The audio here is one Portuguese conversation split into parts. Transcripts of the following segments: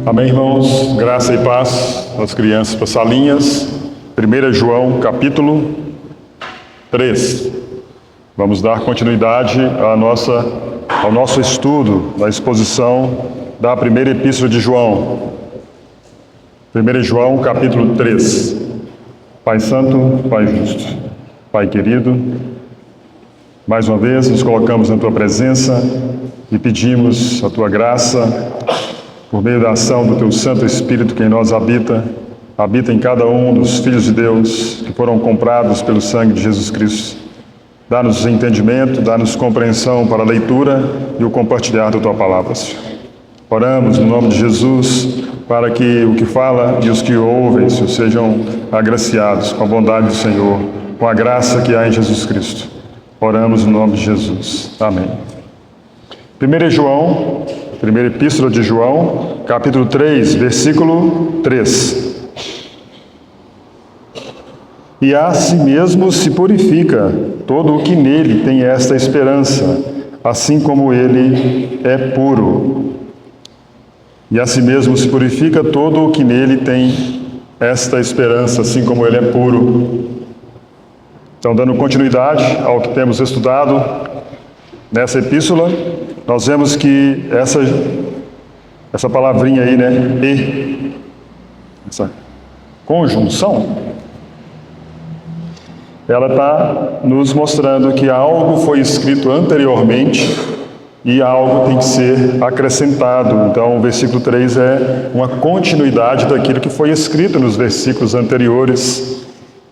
Amém, irmãos? Graça e paz às crianças passalinhas. 1 João, capítulo 3. Vamos dar continuidade ao nosso estudo da exposição da primeira epístola de João. 1 João, capítulo 3. Pai Santo, Pai Justo, Pai querido, mais uma vez nos colocamos na Tua presença e pedimos a Tua graça, por meio da ação do Teu Santo Espírito que em nós habita em cada um dos filhos de Deus que foram comprados pelo sangue de Jesus Cristo. Dá-nos entendimento, dá-nos compreensão para a leitura e o compartilhar da Tua palavra, Senhor. Oramos no nome de Jesus para que o que fala e os que ouvem sejam agraciados com a bondade do Senhor, com a graça que há em Jesus Cristo. Oramos no nome de Jesus. Amém. 1 João, primeira epístola de João, capítulo 3, versículo 3. E a si mesmo se purifica todo o que nele tem esta esperança, assim como ele é puro. E a si mesmo se purifica todo o que nele tem esta esperança, assim como ele é puro. Então, dando continuidade ao que temos estudado nessa epístola, nós vemos que essa palavrinha aí, né, essa conjunção, ela está nos mostrando que algo foi escrito anteriormente e algo tem que ser acrescentado. Então, o versículo 3 é uma continuidade daquilo que foi escrito nos versículos anteriores.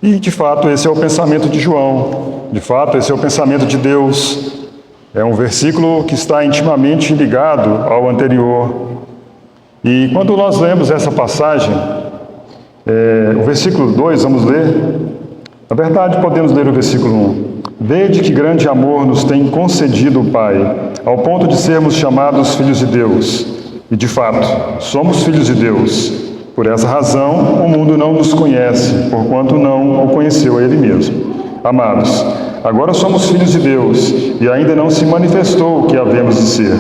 E, de fato, esse é o pensamento de João. De fato, esse é o pensamento de Deus. É um versículo que está intimamente ligado ao anterior. E quando nós lemos essa passagem, o versículo 2, vamos ler. Na verdade, podemos ler o versículo 1. Vede que grande amor nos tem concedido o Pai, ao ponto de sermos chamados filhos de Deus. E, de fato, somos filhos de Deus. Por essa razão, o mundo não nos conhece, porquanto não o conheceu a Ele mesmo. Amados, agora somos filhos de Deus, e ainda não se manifestou o que havemos de ser.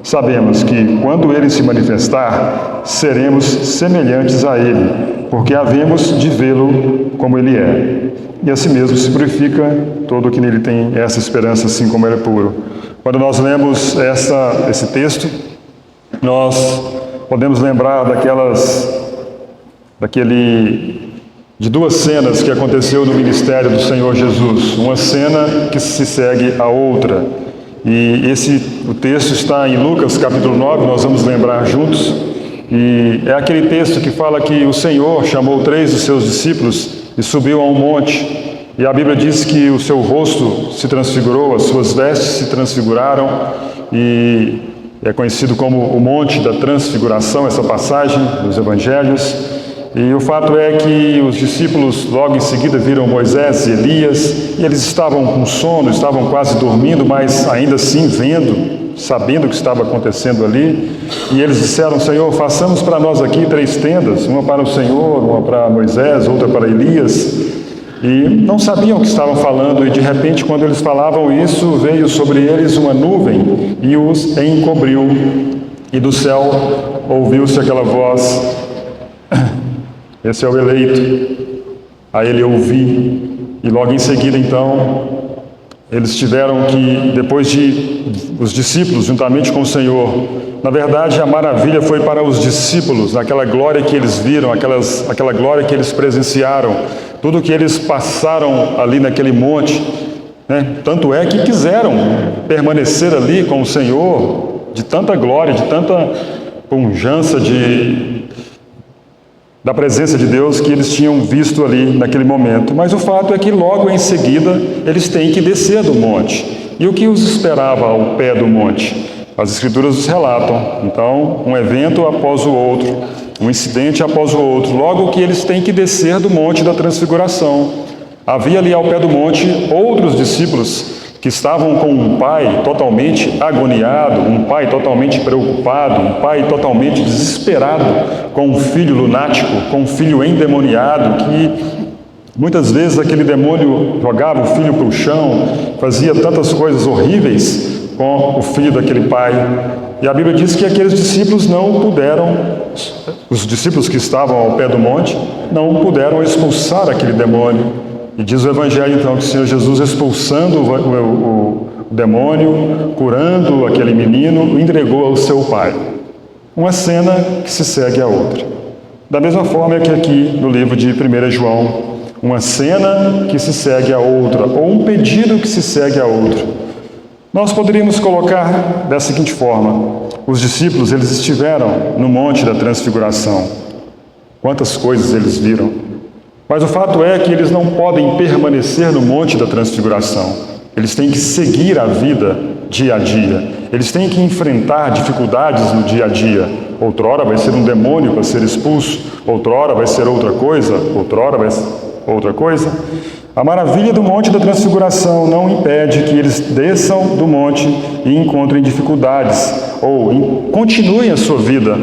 Sabemos que, quando Ele se manifestar, seremos semelhantes a Ele, porque havemos de vê-lo como Ele é. E assim mesmo se purifica todo o que nele tem essa esperança, assim como Ele é puro. Quando nós lemos esse texto, nós podemos lembrar de duas cenas que aconteceu no ministério do Senhor Jesus. Uma cena que se segue à outra. E o texto está em Lucas capítulo 9, nós vamos lembrar juntos. E é aquele texto que fala que o Senhor chamou 3 dos seus discípulos e subiu a um monte. E a Bíblia diz que o seu rosto se transfigurou, as suas vestes se transfiguraram. E é conhecido como o Monte da Transfiguração, essa passagem dos Evangelhos. E o fato é que os discípulos logo em seguida viram Moisés e Elias, e eles estavam com sono, estavam quase dormindo, mas ainda assim vendo, sabendo o que estava acontecendo ali. E eles disseram: Senhor, façamos para nós aqui 3 tendas, uma para o Senhor, uma para Moisés, outra para Elias. E não sabiam o que estavam falando, e de repente, quando eles falavam isso, veio sobre eles uma nuvem e os encobriu. E do céu ouviu-se aquela voz: esse é o eleito, a ele eu ouvi. E logo em seguida, então, eles tiveram que, depois os discípulos, juntamente com o Senhor, na verdade a maravilha foi para os discípulos, aquela glória que eles viram, aquela glória que eles presenciaram, tudo que eles passaram ali naquele monte, né? Tanto é que quiseram permanecer ali com o Senhor, de tanta glória, de tanta pujança da presença de Deus que eles tinham visto ali naquele momento. Mas o fato é que logo em seguida eles têm que descer do monte. E o que os esperava ao pé do monte? As Escrituras nos relatam. Então, um evento após o outro, um incidente após o outro, logo que eles têm que descer do monte da Transfiguração. Havia ali ao pé do monte outros discípulos que estavam com um pai totalmente agoniado, um pai totalmente preocupado, um pai totalmente desesperado, com um filho lunático, com um filho endemoniado, que muitas vezes aquele demônio jogava o filho para o chão, fazia tantas coisas horríveis, com o filho daquele pai. E a Bíblia diz que aqueles discípulos não puderam, os discípulos que estavam ao pé do monte, não puderam expulsar aquele demônio. E diz o Evangelho, então, que o Senhor Jesus, expulsando o demônio, curando aquele menino, o entregou ao seu pai. Uma cena que se segue à outra. Da mesma forma que aqui no livro de 1 João, uma cena que se segue à outra, ou um pedido que se segue a outro. Nós poderíamos colocar da seguinte forma: os discípulos, eles estiveram no Monte da Transfiguração. Quantas coisas eles viram. Mas o fato é que eles não podem permanecer no Monte da Transfiguração. Eles têm que seguir a vida dia a dia. Eles têm que enfrentar dificuldades no dia a dia. Outrora vai ser um demônio para ser expulso, outrora vai ser outra coisa, outrora vai ser outra coisa. A maravilha do Monte da Transfiguração não impede que eles desçam do monte e encontrem dificuldades, ou continuem a sua vida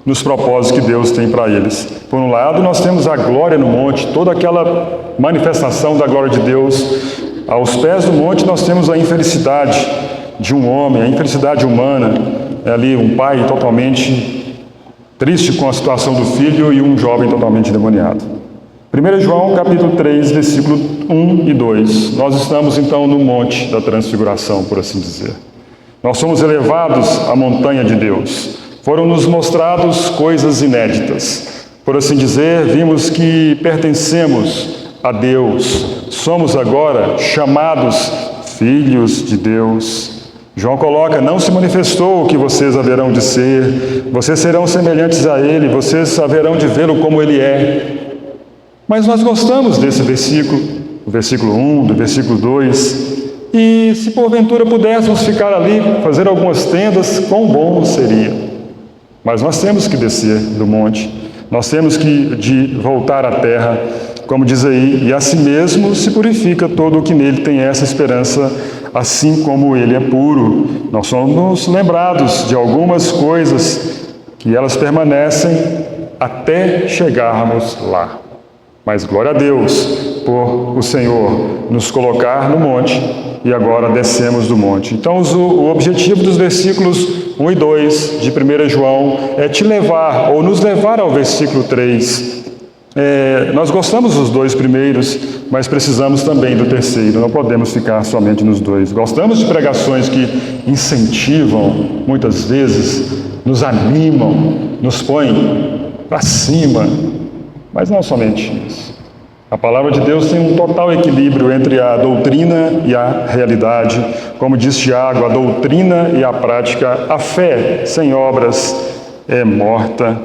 nos propósitos que Deus tem para eles. Por um lado, nós temos a glória no monte, toda aquela manifestação da glória de Deus. Aos pés do monte nós temos a infelicidade de um homem, a infelicidade humana, ali um pai totalmente triste com a situação do filho e um jovem totalmente endemoniado. 1 João capítulo 3, versículo 1 e 2. Nós estamos então no Monte da Transfiguração, por assim dizer. Nós somos elevados à montanha de Deus. Foram-nos mostrados coisas inéditas. Por assim dizer, vimos que pertencemos a Deus. Somos agora chamados filhos de Deus. João coloca: não se manifestou o que vocês haverão de ser. Vocês serão semelhantes a Ele. Vocês haverão de vê-lo como Ele é. Mas nós gostamos desse versículo, do versículo 1, do versículo 2. E se porventura pudéssemos ficar ali, fazer algumas tendas, quão bom seria. Mas nós temos que descer do monte, nós temos que voltar à terra, como diz aí, e a si mesmo se purifica todo o que nele tem essa esperança, assim como ele é puro. Nós somos lembrados de algumas coisas que elas permanecem até chegarmos lá. Mas glória a Deus por o Senhor nos colocar no monte e agora descemos do monte. Então o objetivo dos versículos 1 e 2 de 1 João é te levar ou nos levar ao versículo 3. Nós gostamos dos dois primeiros, mas precisamos também do terceiro, não podemos ficar somente nos dois. Gostamos de pregações que incentivam, muitas vezes, nos animam, nos põem para cima, mas não somente isso. A palavra de Deus tem um total equilíbrio entre a doutrina e a realidade. Como diz Tiago, a doutrina e a prática, a fé sem obras é morta.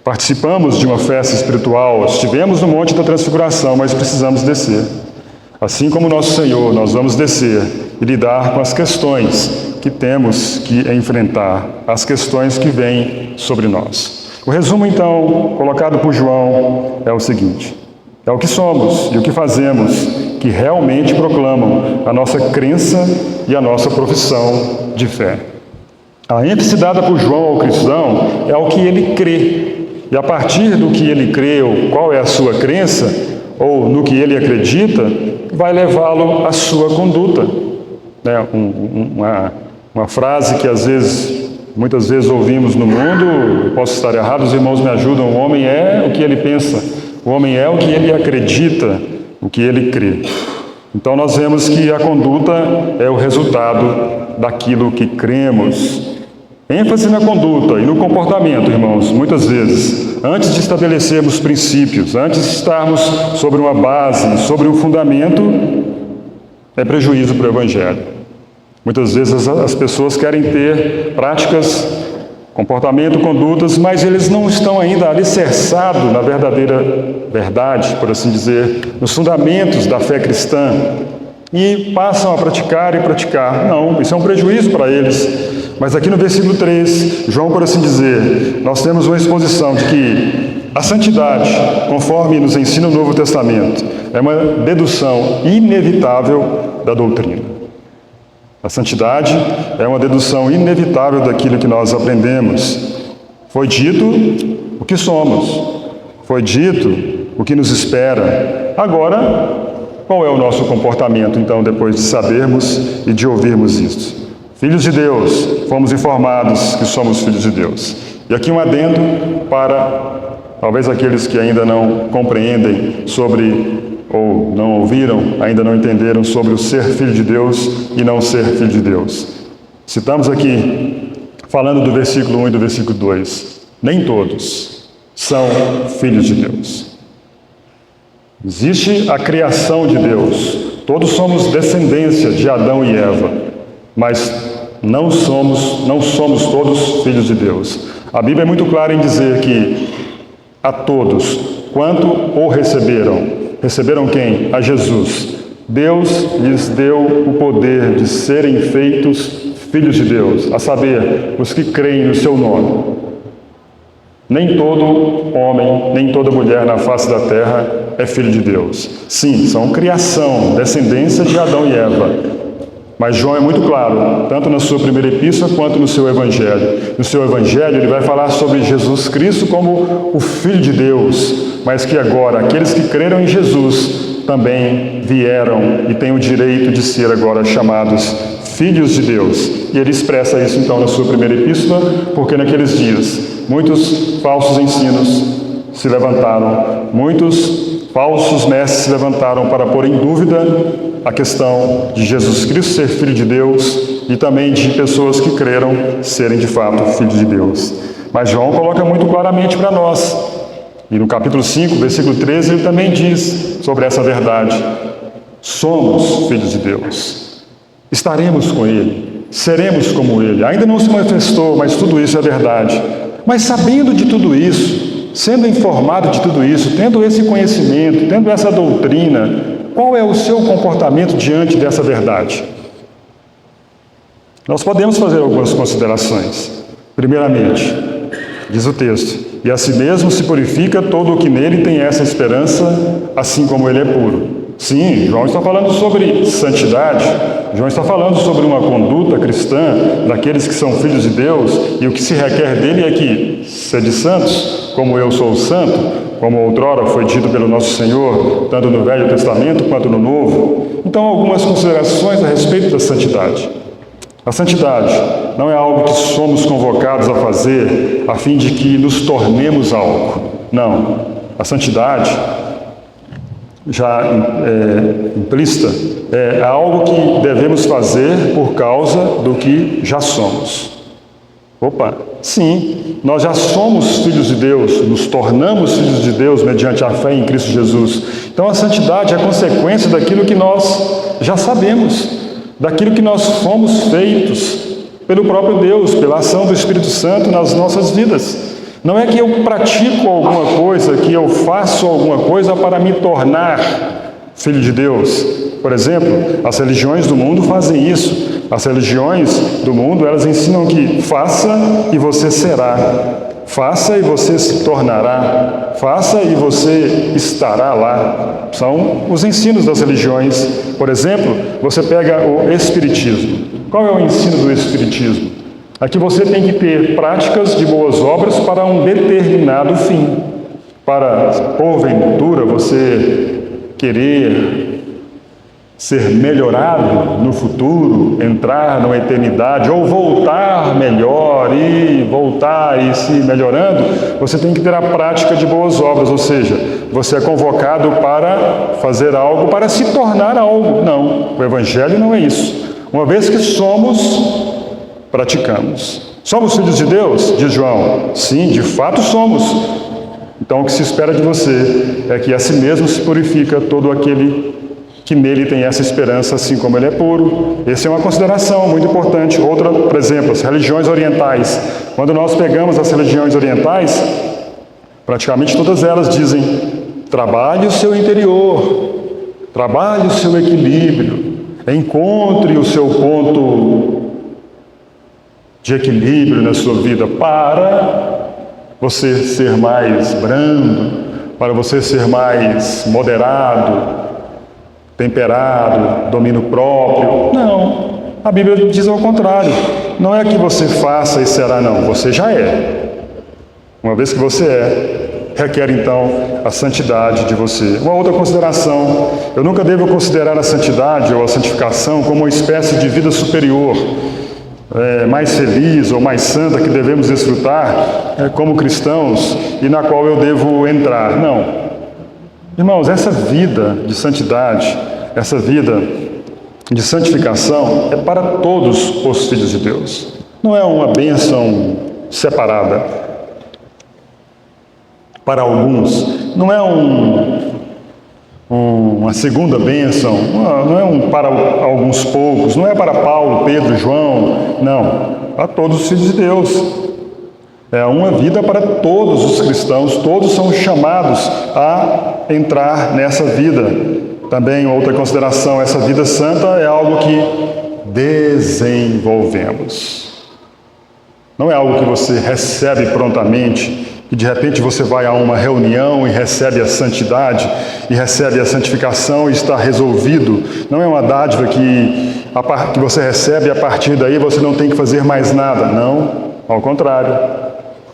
Participamos de uma festa espiritual, estivemos no Monte da Transfiguração, mas precisamos descer. Assim como nosso Senhor, nós vamos descer e lidar com as questões que temos que enfrentar, as questões que vêm sobre nós. O resumo, então, colocado por João é o seguinte: é o que somos e o que fazemos que realmente proclamam a nossa crença e a nossa profissão de fé. A ênfase dada por João ao cristão é o que ele crê. E a partir do que ele crê, ou qual é a sua crença, ou no que ele acredita, vai levá-lo à sua conduta. Uma frase que muitas vezes ouvimos no mundo, posso estar errado, os irmãos me ajudam: o homem é o que ele pensa, o homem é o que ele acredita, o que ele crê. Então nós vemos que a conduta é o resultado daquilo que cremos. ênfase na conduta e no comportamento, irmãos, muitas vezes, antes de estabelecermos princípios, antes de estarmos sobre uma base, sobre um fundamento, é prejuízo para o Evangelho. Muitas vezes as pessoas querem ter práticas, comportamento, condutas, mas eles não estão ainda alicerçados na verdadeira verdade, por assim dizer, nos fundamentos da fé cristã, e passam a praticar e praticar. Não, isso é um prejuízo para eles. Mas aqui no versículo 3, João, por assim dizer, nós temos uma exposição de que a santidade, conforme nos ensina o Novo Testamento, é uma dedução inevitável da doutrina. A santidade é uma dedução inevitável daquilo que nós aprendemos. Foi dito o que somos, foi dito o que nos espera. Agora, qual é o nosso comportamento, então, depois de sabermos e de ouvirmos isso? Filhos de Deus, fomos informados que somos filhos de Deus. E aqui um adendo para, talvez, aqueles que ainda não compreendem sobre, ou não ouviram, ainda não entenderam sobre o ser filho de Deus e não ser filho de Deus. Citamos aqui, falando do versículo 1 e do versículo 2, nem todos são filhos de Deus. Existe a criação de Deus, todos somos descendência de Adão e Eva, mas não somos todos filhos de Deus. A Bíblia é muito clara em dizer que a todos, quanto o receberam quem? A Jesus. Deus lhes deu o poder de serem feitos filhos de Deus, a saber, os que creem no seu nome. Nem todo homem, nem toda mulher na face da terra é filho de Deus. Sim, são criação, descendência de Adão e Eva. Mas João é muito claro, tanto na sua primeira epístola quanto no seu evangelho. No seu evangelho ele vai falar sobre Jesus Cristo como o Filho de Deus, mas que agora aqueles que creram em Jesus também vieram e têm o direito de ser agora chamados filhos de Deus. E ele expressa isso então na sua primeira epístola, porque naqueles dias muitos falsos ensinos se levantaram, muitos falsos mestres se levantaram para pôr em dúvida a questão de Jesus Cristo ser Filho de Deus e também de pessoas que creram serem de fato filhos de Deus. Mas João coloca muito claramente para nós, e no capítulo 5, versículo 13, ele também diz sobre essa verdade: somos filhos de Deus, estaremos com Ele, seremos como Ele. Ainda não se manifestou, mas tudo isso é verdade. Mas sabendo de tudo isso, sendo informado de tudo isso, tendo esse conhecimento, tendo essa doutrina, qual é o seu comportamento diante dessa verdade? Nós podemos fazer algumas considerações. Primeiramente, diz o texto: e a si mesmo se purifica todo o que nele tem essa esperança, assim como ele é puro. Sim, João está falando sobre santidade, João está falando sobre uma conduta cristã daqueles que são filhos de Deus, e o que se requer dele é que sede santos, como eu sou santo, como outrora foi dito pelo nosso Senhor, tanto no Velho Testamento quanto no Novo. Então, algumas considerações a respeito da santidade. A santidade não é algo que somos convocados a fazer a fim de que nos tornemos algo. Não. A santidade, já implícita, é algo que devemos fazer por causa do que já somos. Sim, nós já somos filhos de Deus, nos tornamos filhos de Deus mediante a fé em Cristo Jesus. Então a santidade é a consequência daquilo que nós já sabemos, daquilo que nós fomos feitos pelo próprio Deus, pela ação do Espírito Santo nas nossas vidas. Não é que eu pratico alguma coisa, que eu faço alguma coisa para me tornar filho de Deus. Por exemplo, as religiões do mundo fazem isso. As religiões do mundo, elas ensinam que faça e você será. Faça e você se tornará. Faça e você estará lá. São os ensinos das religiões. Por exemplo, você pega o Espiritismo. Qual é o ensino do Espiritismo? Aqui você tem que ter práticas de boas obras para um determinado fim. Para, porventura, você querer ser melhorado no futuro, entrar numa eternidade, ou voltar melhor e voltar e se melhorando, você tem que ter a prática de boas obras, ou seja, você é convocado para fazer algo, para se tornar algo. Não, o Evangelho não é isso. Uma vez que somos, praticamos. Somos filhos de Deus? Diz João. Sim, de fato somos. Então o que se espera de você é que a si mesmo se purifica todo aquele que nele tem essa esperança, assim como ele é puro. Essa é uma consideração muito importante. Outra, por exemplo, as religiões orientais. Quando nós pegamos as religiões orientais, praticamente todas elas dizem: trabalhe o seu interior, trabalhe o seu equilíbrio, encontre o seu ponto de equilíbrio na sua vida para você ser mais brando, para você ser mais moderado, temperado, domínio próprio. Não, a Bíblia diz ao contrário. Não é que você faça e será, não. Você já é. Uma vez que você é, requer então a santidade de você. Uma outra consideração: eu nunca devo considerar a santidade ou a santificação como uma espécie de vida superior. mais feliz ou mais santa que devemos desfrutar como cristãos e na qual eu devo entrar. Não. Irmãos, essa vida de santidade, essa vida de santificação é para todos os filhos de Deus. Não é uma bênção separada para alguns. Não é uma segunda bênção, não é para alguns poucos, não é para Paulo, Pedro, João, não, para todos os filhos de Deus. É uma vida para todos os cristãos, todos são chamados a entrar nessa vida. Também outra consideração, essa vida santa é algo que desenvolvemos. Não é algo que você recebe prontamente, e de repente você vai a uma reunião e recebe a santidade, e recebe a santificação e está resolvido. Não é uma dádiva que você recebe e a partir daí você não tem que fazer mais nada. Não, ao contrário.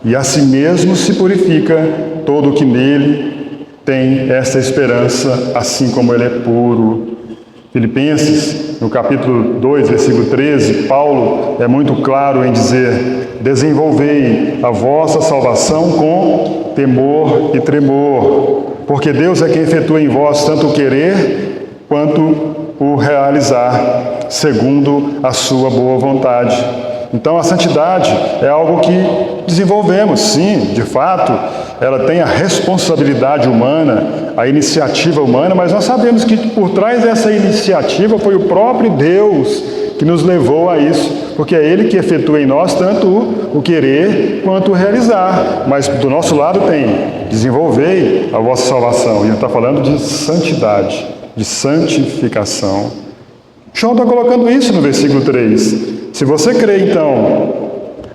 E a si mesmo se purifica todo o que nele tem essa esperança, assim como ele é puro. Filipenses, no capítulo 2, versículo 13, Paulo é muito claro em dizer: desenvolvei a vossa salvação com temor e tremor, porque Deus é quem efetua em vós tanto o querer quanto o realizar, segundo a sua boa vontade. Então a santidade é algo que desenvolvemos, sim, de fato, ela tem a responsabilidade humana, a iniciativa humana, mas nós sabemos que por trás dessa iniciativa foi o próprio Deus que nos levou a isso, porque é Ele que efetua em nós tanto o querer quanto o realizar, mas do nosso lado tem: desenvolvei a vossa salvação, e ele está falando de santidade, de santificação. João está colocando isso no versículo 3. Se você crê, então,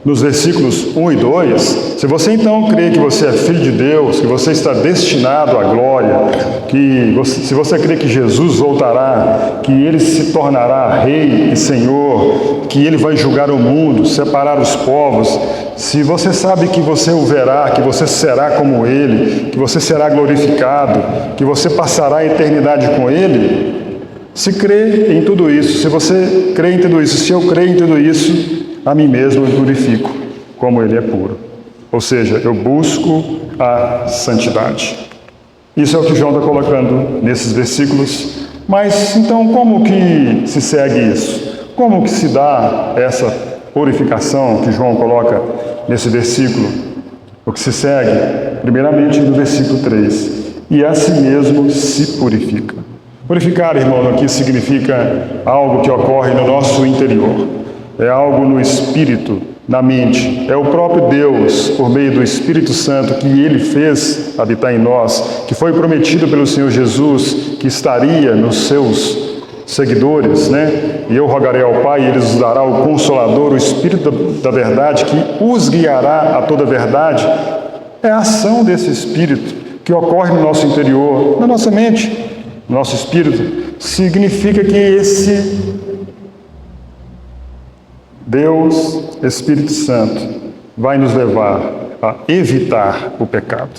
nos versículos 1 e 2, se você então crê que você é filho de Deus, que você está destinado à glória, se você crê que Jesus voltará, que Ele se tornará Rei e Senhor, que Ele vai julgar o mundo, separar os povos, se você sabe que você o verá, que você será como Ele, que você será glorificado, que você passará a eternidade com Ele, se crê em tudo isso, se você crê em tudo isso, se eu creio em tudo isso, a mim mesmo eu purifico, como Ele é puro. Ou seja, eu busco a santidade. Isso é o que João está colocando nesses versículos. Mas, então, como que se segue isso? Como que se dá essa purificação que João coloca nesse versículo? O que se segue, primeiramente, no versículo 3. E a si mesmo se purifica. Purificar, irmão, aqui significa algo que ocorre no nosso interior. É algo no espírito, na mente. É o próprio Deus, por meio do Espírito Santo, que Ele fez habitar em nós, que foi prometido pelo Senhor Jesus, que estaria nos seus seguidores, né? E eu rogarei ao Pai, e Ele nos dará o Consolador, o Espírito da verdade, que os guiará a toda a verdade. É a ação desse Espírito que ocorre no nosso interior, na nossa mente. Nosso espírito, significa que esse Deus, Espírito Santo, vai nos levar a evitar o pecado.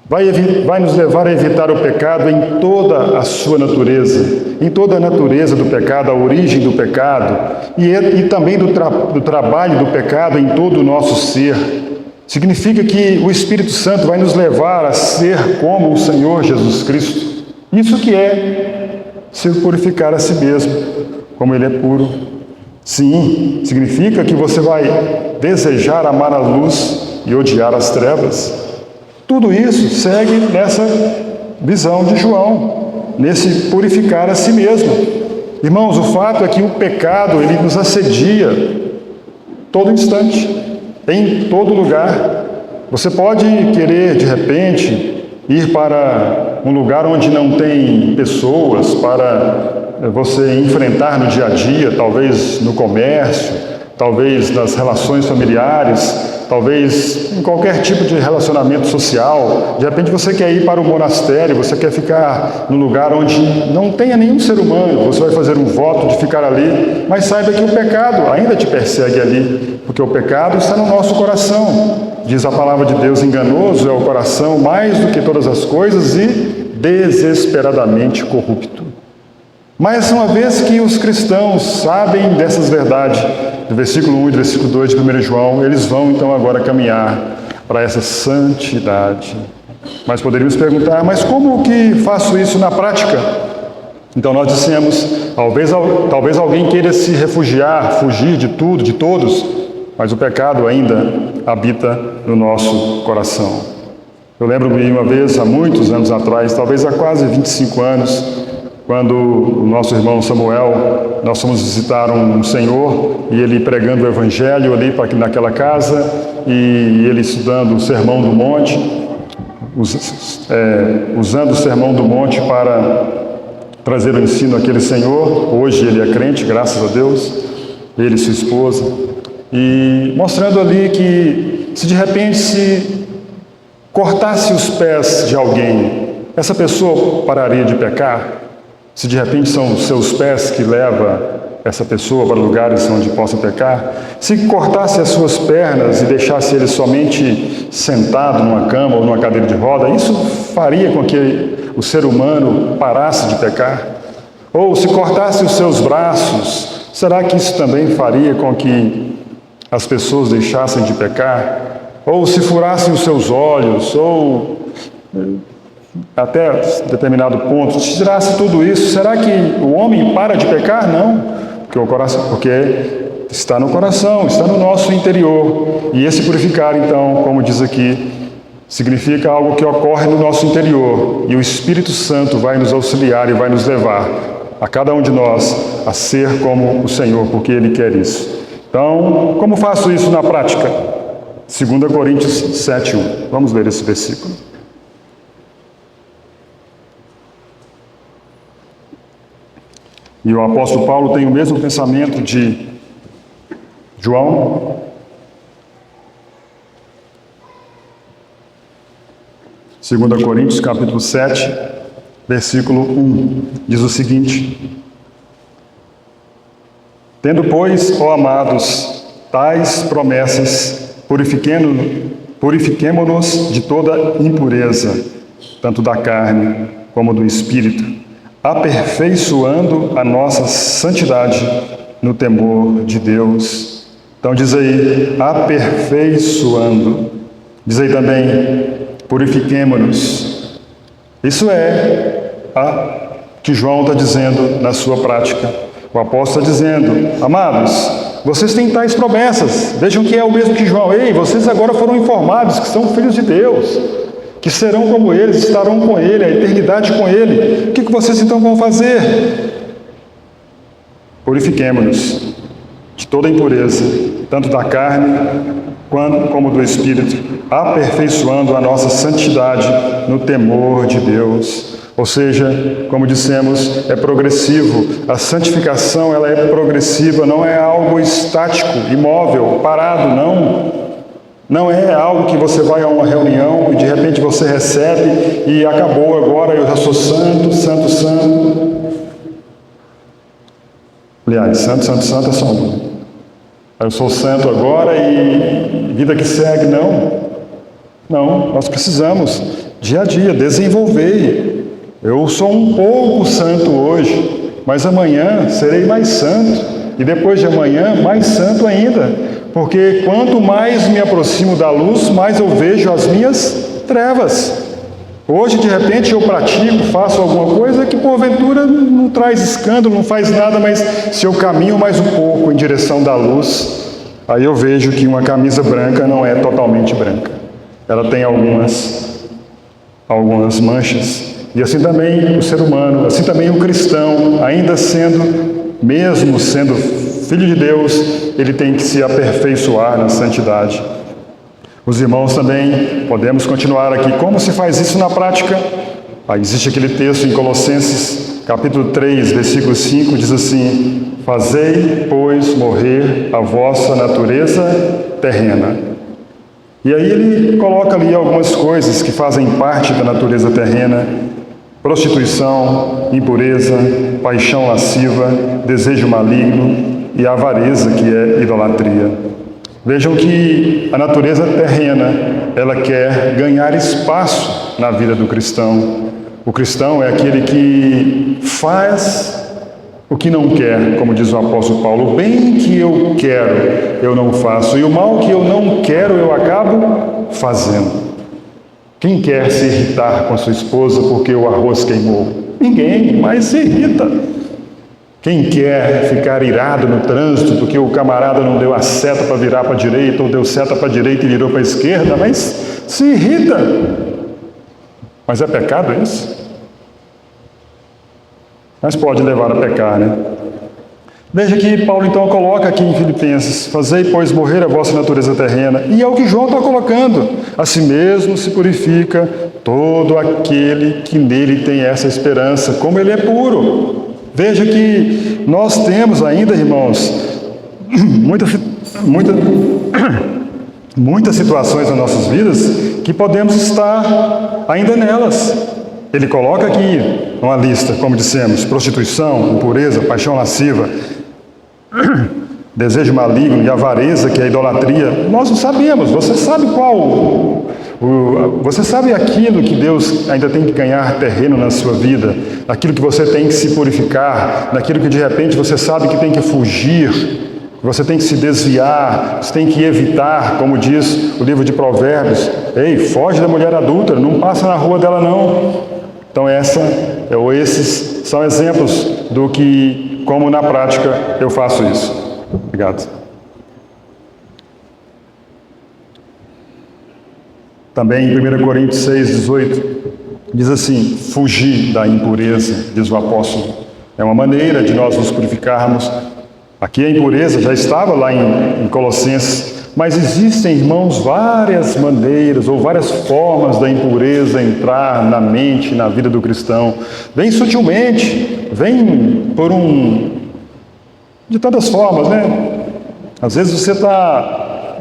Vai nos levar a evitar o pecado em toda a sua natureza, em toda a natureza do pecado, a origem do pecado, e também do trabalho do pecado em todo o nosso ser. Significa que o Espírito Santo vai nos levar a ser como o Senhor Jesus Cristo. Isso que é se purificar a si mesmo, como Ele é puro. Sim, significa que você vai desejar amar a luz e odiar as trevas. Tudo isso segue nessa visão de João, nesse purificar a si mesmo. Irmãos, o fato é que o pecado, ele nos assedia todo instante, em todo lugar. Você pode querer, de repente, ir para um lugar onde não tem pessoas para você enfrentar no dia a dia, talvez no comércio, talvez nas relações familiares, talvez em qualquer tipo de relacionamento social. De repente você quer ir para o monastério, você quer ficar num lugar onde não tenha nenhum ser humano, você vai fazer um voto de ficar ali, mas saiba que o pecado ainda te persegue ali, porque o pecado está no nosso coração. Diz a palavra de Deus: enganoso é o coração mais do que todas as coisas e desesperadamente corrupto. Mas uma vez que os cristãos sabem dessas verdades, do versículo 1 e do versículo 2 de 1 João, eles vão então agora caminhar para essa santidade. Mas poderíamos perguntar, mas como que faço isso na prática? Então nós dissemos, talvez alguém queira se refugiar, fugir de tudo, de todos, mas o pecado ainda habita no nosso coração. Eu lembro-me uma vez, há muitos anos atrás, talvez há quase 25 anos, quando o nosso irmão Samuel, nós fomos visitar um senhor, e ele pregando o Evangelho ali naquela casa, e ele estudando o Sermão do Monte, usando o Sermão do Monte para trazer o ensino àquele senhor. Hoje ele é crente, graças a Deus, ele e sua esposa, e mostrando ali que se de repente se cortasse os pés de alguém, essa pessoa pararia de pecar? Se de repente são os seus pés que levam essa pessoa para lugares onde possa pecar, se cortasse as suas pernas e deixasse ele somente sentado numa cama ou numa cadeira de roda, isso faria com que o ser humano parasse de pecar? Ou se cortasse os seus braços, será que isso também faria com que as pessoas deixassem de pecar? Ou se furassem os seus olhos, ou até determinado ponto, se tirasse tudo isso, será que o homem para de pecar? Não, porque está no coração, está no nosso interior. E esse purificar, então, como diz aqui, significa algo que ocorre no nosso interior. E o Espírito Santo vai nos auxiliar e vai nos levar, a cada um de nós, a ser como o Senhor, porque Ele quer isso. Então, como faço isso na prática? 2 Coríntios 7:1. Vamos ler esse versículo. E o apóstolo Paulo tem o mesmo pensamento de João. Segunda Coríntios, capítulo 7, versículo 1, diz o seguinte: Tendo, pois, ó amados, tais promessas, purifiquemo-nos de toda impureza, tanto da carne como do espírito, aperfeiçoando a nossa santidade no temor de Deus. Então diz aí, aperfeiçoando. Diz aí também, purifiquemo-nos. Isso é que João está dizendo na sua prática. O apóstolo está dizendo, amados, vocês têm tais promessas. Vejam que é o mesmo que João. Ei, vocês agora foram informados que são filhos de Deus, que serão como eles, estarão com Ele, a eternidade com Ele. O que vocês então vão fazer? Purifiquemo-nos de toda impureza, tanto da carne como do Espírito, aperfeiçoando a nossa santidade no temor de Deus. Ou seja, como dissemos, é progressivo. A santificação, ela é progressiva, não é algo estático, imóvel, parado, não. Não é algo que você vai a uma reunião e de repente você recebe e acabou agora, eu já sou santo, santo, santo. Aliás, santo, santo, santo é só um. Eu sou santo agora e vida que segue, não. Não, nós precisamos, dia a dia, desenvolver. Eu sou um pouco santo hoje, mas amanhã serei mais santo. E depois de amanhã, mais santo ainda. Porque quanto mais me aproximo da luz, mais eu vejo as minhas trevas. Hoje, de repente, eu pratico, faço alguma coisa que, porventura, não traz escândalo, não faz nada, mas se eu caminho mais um pouco em direção da luz, aí eu vejo que uma camisa branca não é totalmente branca. Ela tem algumas manchas. E assim também o ser humano, assim também o cristão, mesmo sendo filho de Deus, ele tem que se aperfeiçoar na santidade. Os irmãos também, podemos continuar aqui. Como se faz isso na prática? Existe aquele texto em Colossenses, capítulo 3, versículo 5, diz assim: Fazei, pois, morrer a vossa natureza terrena. E aí ele coloca ali algumas coisas que fazem parte da natureza terrena: prostituição, impureza, paixão lasciva, desejo maligno e avareza, que é idolatria. Vejam que a natureza terrena, ela quer ganhar espaço na vida do cristão. O cristão é aquele que faz o que não quer, como diz o apóstolo Paulo, o bem que eu quero, eu não faço, e o mal que eu não quero, eu acabo fazendo. Quem quer se irritar com a sua esposa porque o arroz queimou? Ninguém, mas se irrita. Quem quer ficar irado no trânsito porque o camarada não deu a seta para virar para a direita, ou deu seta para a direita e virou para a esquerda, mas se irrita. Mas é pecado isso? Mas pode levar a pecar, né? Veja que Paulo então coloca aqui em Filipenses: fazei, pois, morrer a vossa natureza terrena. E é o que João está colocando: a si mesmo se purifica todo aquele que nele tem essa esperança, como ele é puro. Veja que nós temos ainda, irmãos, muitas situações nas nossas vidas que podemos estar ainda nelas. Ele coloca aqui uma lista, como dissemos: prostituição, impureza, paixão lasciva, desejo maligno e avareza, que é a idolatria. Nós não sabemos, você sabe qual... Você sabe aquilo que Deus ainda tem que ganhar terreno na sua vida, aquilo que você tem que se purificar, naquilo que de repente você sabe que tem que fugir, você tem que se desviar, você tem que evitar, como diz o livro de Provérbios: ei, foge da mulher adúltera, não passa na rua dela não. Então esses são exemplos do que, como na prática eu faço isso. Obrigado. Também em 1 Coríntios 6, 18, diz assim: fugir da impureza, diz o apóstolo. É uma maneira de nós nos purificarmos. Aqui a impureza já estava lá em Colossenses, mas existem, irmãos, várias maneiras ou várias formas da impureza entrar na mente, na vida do cristão. Vem sutilmente, vem de tantas formas, né? Às vezes você está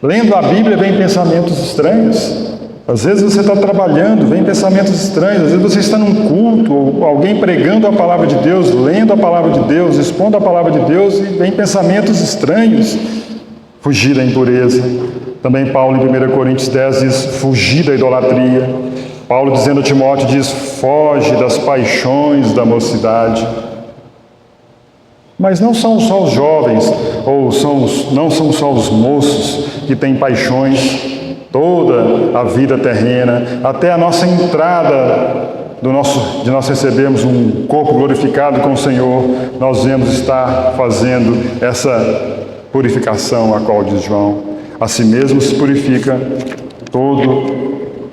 lendo a Bíblia, vem pensamentos estranhos. Às vezes você está trabalhando, vem pensamentos estranhos. Às vezes você está num culto, ou alguém pregando a palavra de Deus, lendo a palavra de Deus, expondo a palavra de Deus, e vem pensamentos estranhos. Fugir da impureza. Também Paulo em 1 Coríntios 10 diz: fugir da idolatria. Paulo dizendo a Timóteo diz: foge das paixões da mocidade. Mas não são só os jovens, não são só os moços que têm paixões. Toda a vida terrena, até a nossa entrada de nós recebermos um corpo glorificado com o Senhor, nós devemos estar fazendo essa purificação, a qual diz João: a si mesmo se purifica todo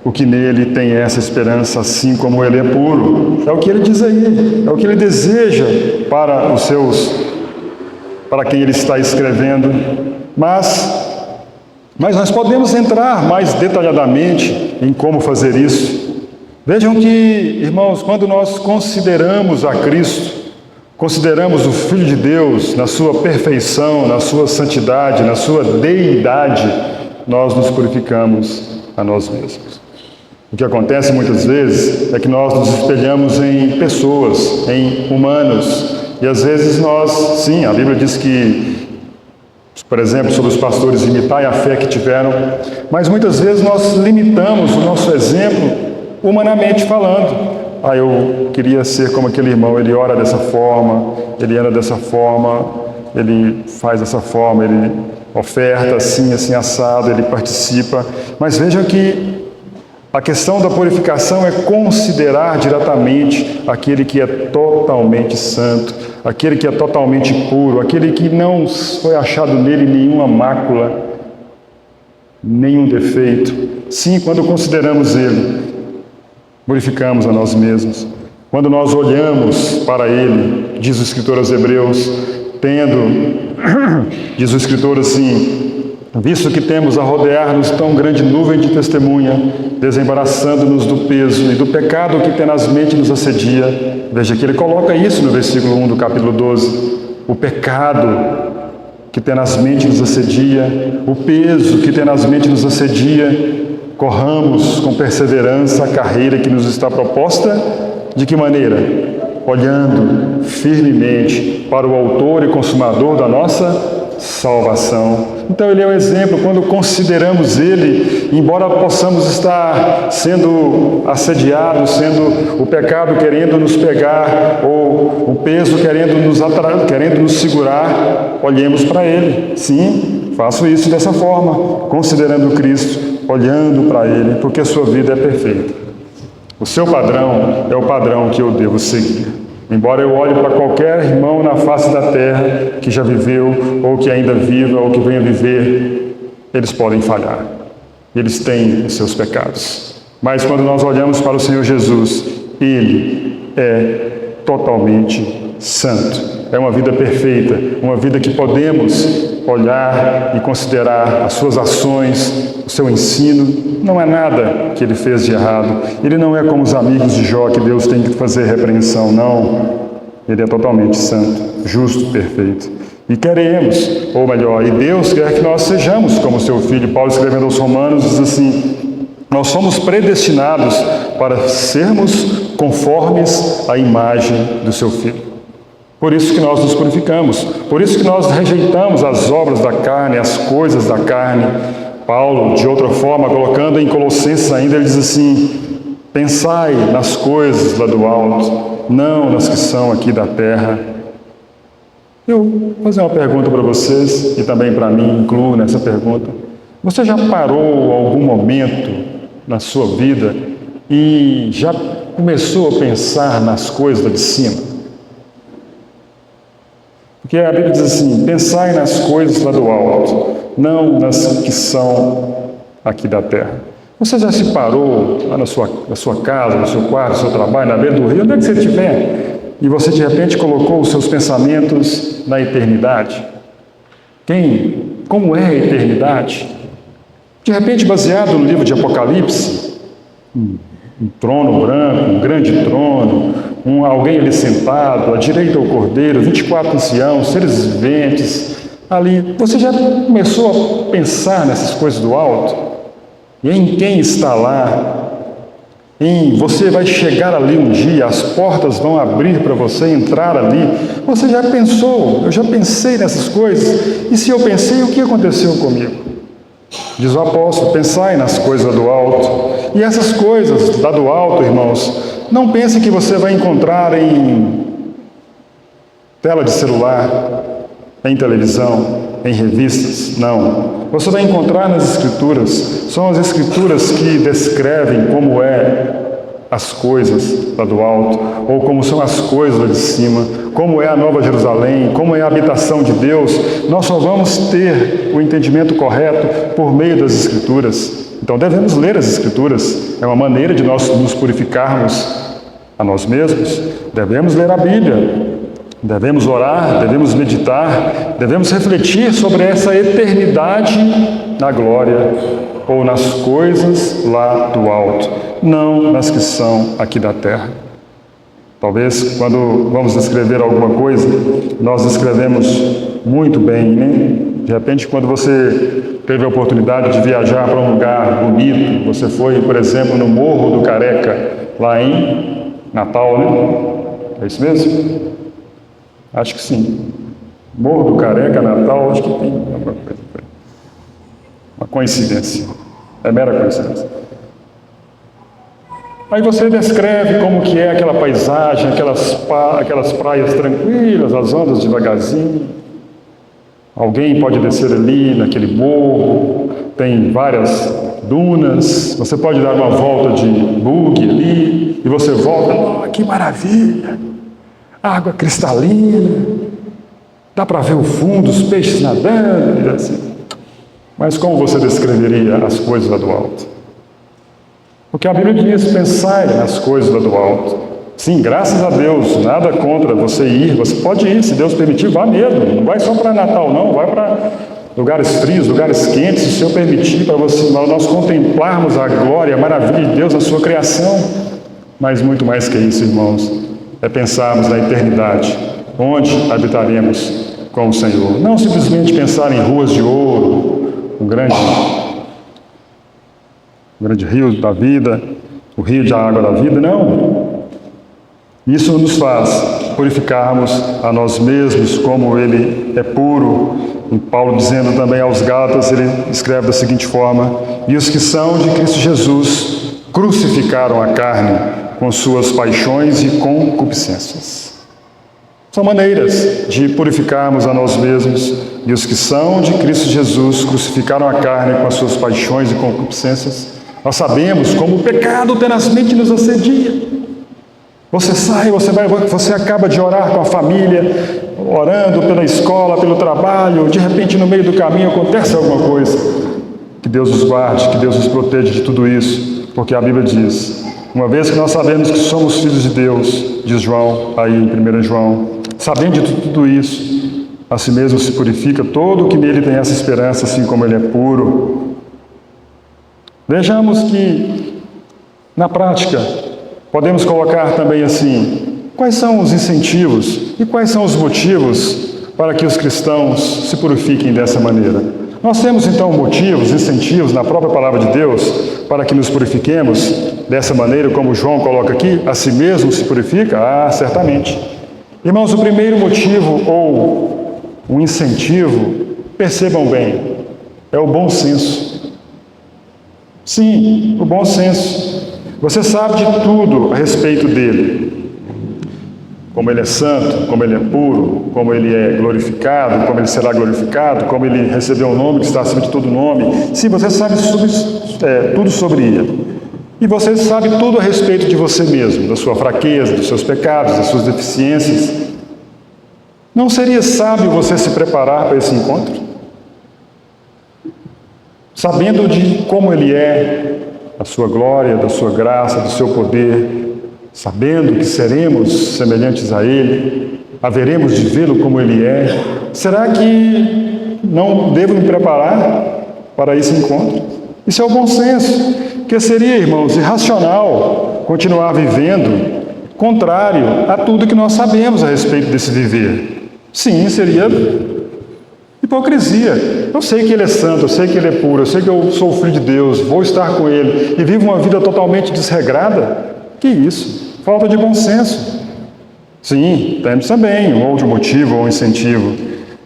o que nele tem essa esperança, assim como ele é puro. É o que ele diz aí, é o que ele deseja para quem ele está escrevendo. Mas nós podemos entrar mais detalhadamente em como fazer isso. Vejam que, irmãos, quando nós consideramos a Cristo, consideramos o Filho de Deus na sua perfeição, na sua santidade, na sua deidade, nós nos purificamos a nós mesmos. O que acontece muitas vezes é que nós nos espelhamos em pessoas, em humanos, e às vezes sim, a Bíblia diz que, por exemplo, sobre os pastores, imitai a fé que tiveram, mas muitas vezes nós limitamos o nosso exemplo humanamente falando. Eu queria ser como aquele irmão, ele ora dessa forma, ele anda dessa forma, ele faz dessa forma, ele oferta assim, assim assado, ele participa. Mas vejam que a questão da purificação é considerar diretamente aquele que é totalmente santo, aquele que é totalmente puro, aquele que não foi achado nele nenhuma mácula, nenhum defeito. Sim, quando consideramos ele, purificamos a nós mesmos. Quando nós olhamos para ele, diz o escritor aos Hebreus, diz o escritor assim: visto que temos a rodear-nos tão grande nuvem de testemunha, desembaraçando-nos do peso e do pecado que tenazmente nos assedia. Veja que ele coloca isso no versículo 1 do capítulo 12. O pecado que tenazmente nos assedia, o peso que tenazmente nos assedia, corramos com perseverança a carreira que nos está proposta. De que maneira? Olhando firmemente para o autor e consumador da nossa salvação, Então ele é o exemplo. Quando consideramos ele, embora possamos estar sendo assediados, sendo o pecado querendo nos pegar, ou o peso querendo nos segurar, olhemos para ele. Sim, faço isso dessa forma, considerando Cristo, olhando para ele, porque a sua vida é perfeita. O seu padrão é o padrão que eu devo seguir. Embora eu olhe para qualquer irmão na face da terra que já viveu, ou que ainda viva, ou que venha viver, eles podem falhar. Eles têm os seus pecados. Mas quando nós olhamos para o Senhor Jesus, Ele é totalmente santo. É uma vida perfeita, uma vida que podemos olhar e considerar as suas ações, o seu ensino. Não é nada que ele fez de errado. Ele não é como os amigos de Jó, que Deus tem que fazer repreensão. Não. Ele é totalmente santo, justo, perfeito. E queremos, ou melhor, e Deus quer que nós sejamos como seu Filho. Paulo, escrevendo aos Romanos, diz assim: nós somos predestinados para sermos conformes à imagem do seu Filho. Por isso que nós nos purificamos, por isso que nós rejeitamos as obras da carne, as coisas da carne. Paulo, de outra forma, colocando em Colossenses ainda, ele diz assim: pensai nas coisas lá do alto, não nas que são aqui da terra. Eu vou fazer uma pergunta para vocês, e também para mim, incluo nessa pergunta. Você já parou algum momento na sua vida e já começou a pensar nas coisas lá de cima? Porque a Bíblia diz assim: pensai nas coisas lá do alto, não nas que são aqui da terra. Você já se parou lá na sua casa, no seu quarto, no seu trabalho, na beira do rio, onde é que você estiver, e você de repente colocou os seus pensamentos na eternidade? Como é a eternidade? De repente, baseado no livro de Apocalipse, um trono branco, um grande trono, alguém ali sentado, à direita o Cordeiro, 24 anciãos, seres viventes, ali. Você já começou a pensar nessas coisas do alto? E em quem está lá? Você vai chegar ali um dia, as portas vão abrir para você entrar ali. Você já pensou? Eu já pensei nessas coisas. E se eu pensei, o que aconteceu comigo? Diz o apóstolo: pensai nas coisas do alto. E essas coisas lá do alto, irmãos, não pense que você vai encontrar em tela de celular, em televisão, em revistas. Não. Você vai encontrar nas Escrituras. São as Escrituras que descrevem como é as coisas lá do alto, ou como são as coisas lá de cima, como é a Nova Jerusalém, como é a habitação de Deus. Nós só vamos ter o entendimento correto por meio das Escrituras. Então devemos ler as Escrituras. É uma maneira de nós nos purificarmos a nós mesmos. Devemos ler a Bíblia. Devemos orar, devemos meditar, devemos refletir sobre essa eternidade na glória, ou nas coisas lá do alto, não nas que são aqui da terra. Talvez quando vamos descrever alguma coisa, nós descrevemos muito bem, né? De repente, quando você teve a oportunidade de viajar para um lugar bonito, você foi, por exemplo, no Morro do Careca, lá em Natal, né? É isso mesmo? Acho que sim. Morro do Careca, Natal, acho que tem alguma coisa. Uma coincidência. É mera coincidência. Aí você descreve como que é aquela paisagem, aquelas praias tranquilas, as ondas devagarzinho. Alguém pode descer ali naquele morro, tem várias dunas, você pode dar uma volta de buggy ali, e você volta: oh, que maravilha! Água cristalina, dá para ver o fundo, os peixes nadando, e assim. Mas como você descreveria as coisas lá do alto? Porque a Bíblia diz: pensai nas coisas lá do alto. Sim, graças a Deus, nada contra você ir. Você pode ir, se Deus permitir, vá mesmo. Não vai só para Natal, não. Vai para lugares frios, lugares quentes, se o Senhor permitir, para nós contemplarmos a glória, a maravilha de Deus na sua criação. Mas muito mais que isso, irmãos, é pensarmos na eternidade, onde habitaremos com o Senhor. Não simplesmente pensar em ruas de ouro, um grande rio da vida, o rio da água da vida, não. Isso nos faz purificarmos a nós mesmos, como Ele é puro. E Paulo, dizendo também aos Gálatas, ele escreve da seguinte forma: e os que são de Cristo Jesus crucificaram a carne com suas paixões e concupiscências. São maneiras de purificarmos a nós mesmos. E os que são de Cristo Jesus crucificaram a carne com as suas paixões e concupiscências. Nós sabemos como o pecado tenazmente nos assedia. Você acaba de orar com a família, orando pela escola, pelo trabalho, de repente no meio do caminho acontece alguma coisa. Que Deus nos guarde, que Deus nos proteja de tudo isso, porque a Bíblia diz: uma vez que nós sabemos que somos filhos de Deus, diz João aí em 1 João, sabendo de tudo isso, a si mesmo se purifica todo o que nele tem essa esperança, assim como ele é puro. Vejamos que, na prática, podemos colocar também assim: quais são os incentivos e quais são os motivos para que os cristãos se purifiquem dessa maneira? Nós temos então motivos, incentivos na própria palavra de Deus para que nos purifiquemos dessa maneira, como João coloca aqui, a si mesmo se purifica? Ah, certamente. Irmãos, o primeiro motivo ou um incentivo, percebam bem, é o bom senso. Sim, o bom senso. Você sabe de tudo a respeito dele. Como ele é santo, como ele é puro, como ele é glorificado, como ele será glorificado, como ele recebeu um nome que está acima de todo nome. Sim, você sabe tudo sobre ele. E você sabe tudo a respeito de você mesmo, da sua fraqueza, dos seus pecados, das suas deficiências. Não seria sábio você se preparar para esse encontro? Sabendo de como ele é, da sua glória, da sua graça, do seu poder, sabendo que seremos semelhantes a ele, haveremos de vê-lo como ele é, será que não devo me preparar para esse encontro? Isso é o bom senso, que seria, irmãos, irracional continuar vivendo contrário a tudo que nós sabemos a respeito desse viver. Sim, seria hipocrisia. Eu sei que ele é santo, eu sei que ele é puro, eu sei que eu sou o filho de Deus, vou estar com ele e vivo uma vida totalmente desregrada. Que isso? Falta de bom senso. Sim, temos também um outro motivo ou incentivo: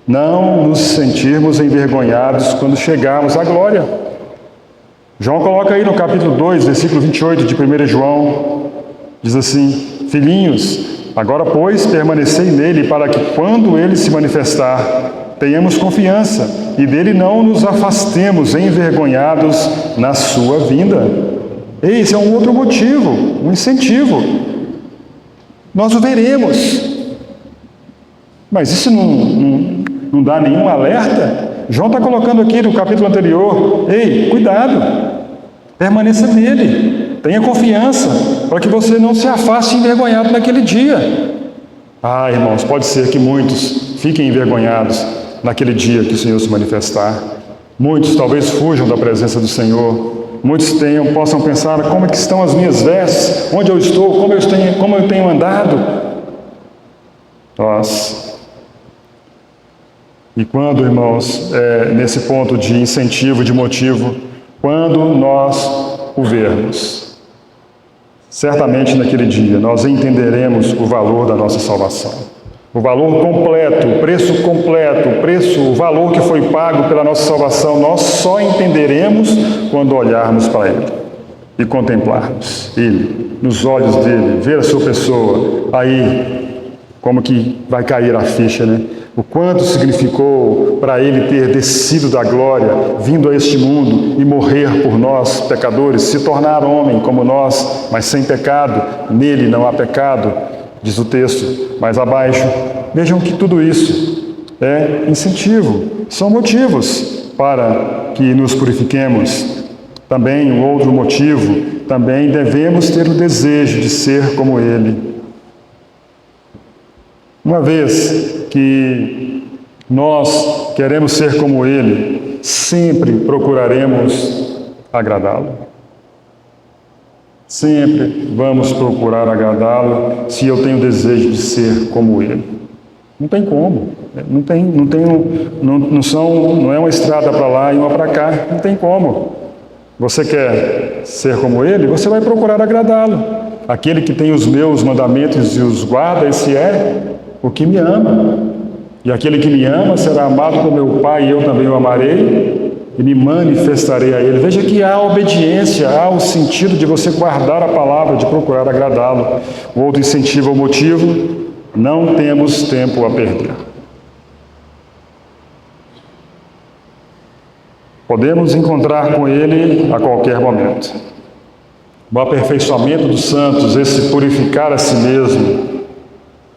não nos sentirmos envergonhados quando chegarmos à glória. João coloca aí no capítulo 2, versículo 28 de 1 João, diz assim: filhinhos, agora pois permanecei nele, para que quando ele se manifestar, tenhamos confiança e dele não nos afastemos envergonhados na sua vinda. Esse é um outro motivo, um incentivo. Nós o veremos. Mas isso não dá nenhum alerta? João está colocando aqui no capítulo anterior: ei, cuidado, permaneça nele, tenha confiança, para que você não se afaste envergonhado naquele dia. Ah, irmãos, pode ser que muitos fiquem envergonhados naquele dia que o Senhor se manifestar. Muitos talvez fujam da presença do Senhor. Muitos possam pensar: como é que estão as minhas vestes? Onde eu estou? Como eu tenho andado? E quando, irmãos, nesse ponto de incentivo, de motivo, quando nós o vermos, certamente naquele dia nós entenderemos o valor da nossa salvação. O valor completo, o valor que foi pago pela nossa salvação, nós só entenderemos quando olharmos para Ele e contemplarmos Ele, nos olhos dele, ver a sua pessoa. Aí, como que vai cair a ficha, né? O quanto significou para Ele ter descido da glória, vindo a este mundo e morrer por nós, pecadores, se tornar homem como nós, mas sem pecado. Nele não há pecado, diz o texto mais abaixo. Vejam que tudo isso é incentivo, são motivos para que nos purifiquemos. Também um outro motivo, também devemos ter o desejo de ser como Ele. Uma vez que nós queremos ser como Ele, sempre procuraremos agradá-lo. Sempre vamos procurar agradá-lo se eu tenho desejo de ser como Ele. Não tem como. Não é uma estrada para lá e uma para cá. Não tem como. Você quer ser como Ele, você vai procurar agradá-lo. Aquele que tem os meus mandamentos e os guarda, esse é o que me ama. E aquele que me ama será amado por meu Pai, e eu também o amarei e me manifestarei a ele. Veja que há obediência, há o sentido de você guardar a palavra, de procurar agradá-lo. O outro incentivo ou motivo: não temos tempo a perder. Podemos encontrar com ele a qualquer momento. O aperfeiçoamento dos santos, esse purificar a si mesmo,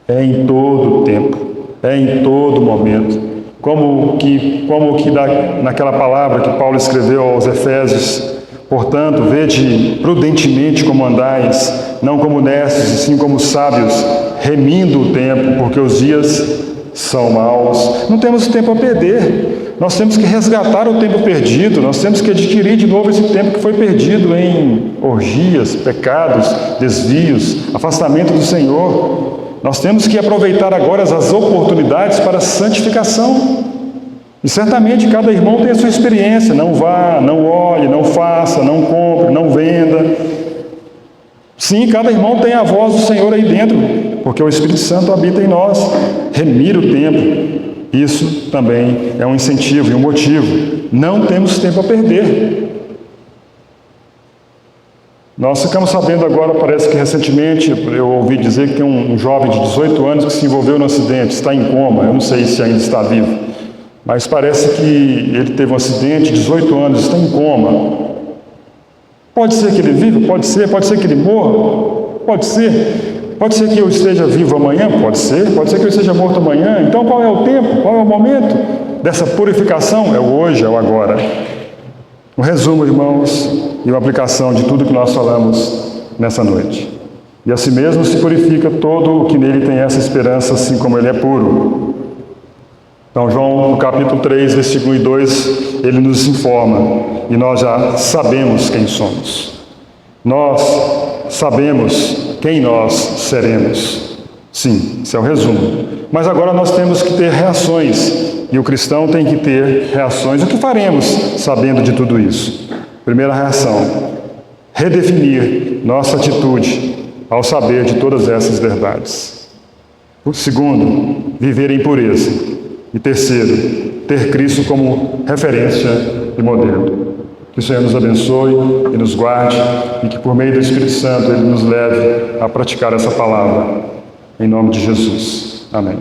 é em todo tempo, é em todo momento. Como que naquela palavra que Paulo escreveu aos Efésios: portanto, vede prudentemente como andais, não como necios, e sim como sábios, remindo o tempo, porque os dias são maus. Não temos tempo a perder. Nós temos que resgatar o tempo perdido, nós temos que adquirir de novo esse tempo que foi perdido em orgias, pecados, desvios, afastamento do Senhor. Nós temos que aproveitar agora as oportunidades para a santificação. E certamente cada irmão tem a sua experiência. Não vá, não olhe, não faça, não compre, não venda. Sim, cada irmão tem a voz do Senhor aí dentro, porque o Espírito Santo habita em nós. Remir o tempo, isso também é um incentivo e um motivo. Não temos tempo a perder. Nós ficamos sabendo agora, parece que recentemente, eu ouvi dizer que tem um jovem de 18 anos que se envolveu no acidente, está em coma, eu não sei se ainda está vivo, mas parece que ele teve um acidente, 18 anos, está em coma. Pode ser que ele viva? Pode ser que ele morra? Pode ser que eu esteja vivo amanhã? Pode ser que eu esteja morto amanhã. Então qual é o tempo? Qual é o momento dessa purificação? É o hoje, é o agora. Um resumo, irmãos, e uma aplicação de tudo que nós falamos nessa noite. E assim mesmo se purifica todo o que nele tem essa esperança, assim como ele é puro. Então, João, no capítulo 3, versículo 1 e 2, ele nos informa, e nós já sabemos quem somos. Nós sabemos quem nós seremos. Sim, esse é o resumo. Mas agora nós temos que ter reações, e o cristão tem que ter reações. O que faremos sabendo de tudo isso? Primeira reação: redefinir nossa atitude ao saber de todas essas verdades. O segundo, viver em pureza. E terceiro, ter Cristo como referência e modelo. Que o Senhor nos abençoe e nos guarde, e que por meio do Espírito Santo Ele nos leve a praticar essa palavra. Em nome de Jesus. Amém.